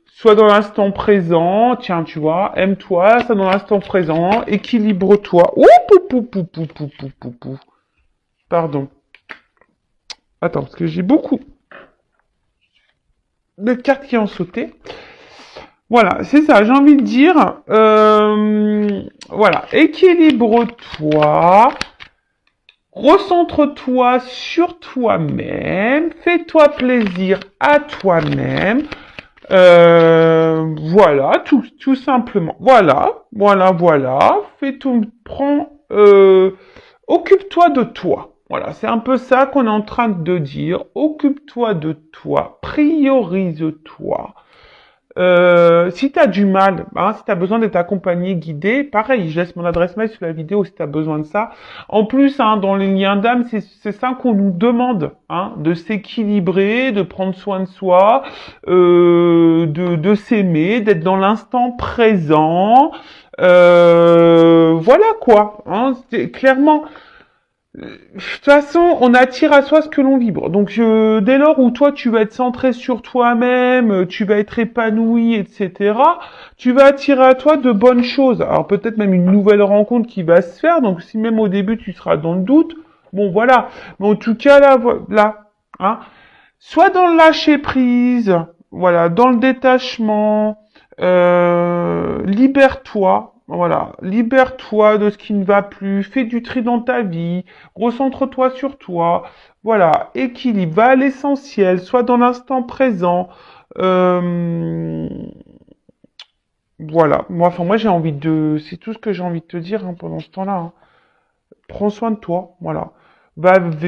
sois dans l'instant présent. Tiens, tu vois, aime-toi, sois dans l'instant présent. Équilibre-toi. Ouh, pou, pou, pou, pou, pou, pou, pou, pou. Pardon. Attends, parce que j'ai beaucoup de cartes qui ont sauté. Voilà, c'est ça, j'ai envie de dire, voilà, équilibre-toi, recentre-toi sur toi-même, fais-toi plaisir à toi-même, voilà, tout simplement, voilà, fais tout, occupe-toi de toi, voilà, c'est un peu ça qu'on est en train de dire, occupe-toi de toi, priorise-toi. Si tu as du mal, hein, si tu as besoin d'être accompagné, guidé, pareil, je laisse mon adresse mail sous la vidéo si tu as besoin de ça. En plus, hein, dans les liens d'âme, c'est ça qu'on nous demande, hein, de s'équilibrer, de prendre soin de soi, de s'aimer, d'être dans l'instant présent. Voilà quoi, hein, clairement. De toute façon, on attire à soi ce que l'on vibre. Donc, dès lors où toi, tu vas être centré sur toi-même, tu vas être épanoui, etc., tu vas attirer à toi de bonnes choses. Alors, peut-être même une nouvelle rencontre qui va se faire. Donc, si même au début, tu seras dans le doute, bon, voilà. Mais en tout cas, là, hein, soit dans le lâcher prise, voilà, dans le détachement, libère-toi, voilà, libère-toi de ce qui ne va plus, fais du tri dans ta vie, recentre-toi sur toi, voilà, équilibre, va à l'essentiel, sois dans l'instant présent, euh, voilà, moi j'ai envie c'est tout ce que j'ai envie de te dire hein, pendant ce temps-là, hein. Prends soin de toi, voilà.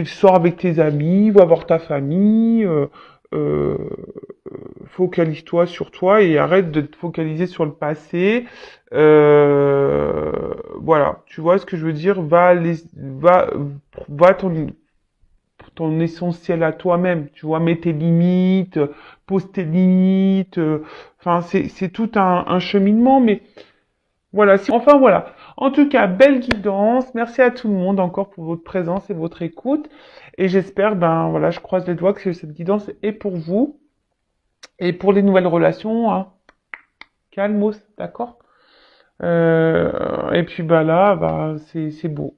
Sors avec tes amis, va voir ta famille, euh, focalise-toi sur toi et arrête de te focaliser sur le passé. Voilà, tu vois ce que je veux dire? Va ton essentiel à toi-même. Tu vois, mets tes limites, pose tes limites. Enfin, c'est tout un cheminement, mais voilà. Enfin voilà. En tout cas, belle guidance. Merci à tout le monde encore pour votre présence et votre écoute. Et j'espère, ben voilà, je croise les doigts que cette guidance est pour vous. Et pour les nouvelles relations, hein, calmos, d'accord? Et puis bah là, bah c'est beau.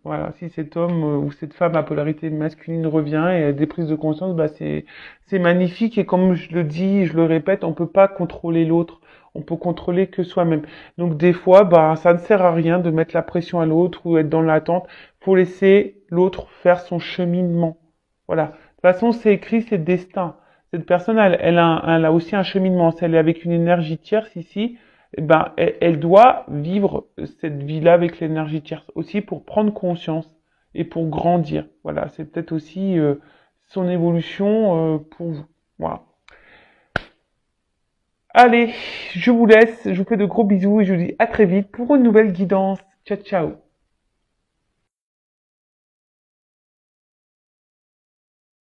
Voilà, si cet homme ou cette femme à polarité masculine revient et a des prises de conscience, bah c'est magnifique. Et comme je le dis, je le répète, on peut pas contrôler l'autre. On peut contrôler que soi-même. Donc des fois, bah ça ne sert à rien de mettre la pression à l'autre ou être dans l'attente. Faut laisser l'autre faire son cheminement. Voilà. De toute façon, c'est écrit, c'est le destin. Cette personne, elle a aussi un cheminement. Si elle est avec une énergie tierce ici, eh ben, elle doit vivre cette vie-là avec l'énergie tierce aussi pour prendre conscience et pour grandir. Voilà, c'est peut-être aussi son évolution pour vous. Voilà. Allez, je vous laisse, je vous fais de gros bisous et je vous dis à très vite pour une nouvelle guidance. Ciao, ciao.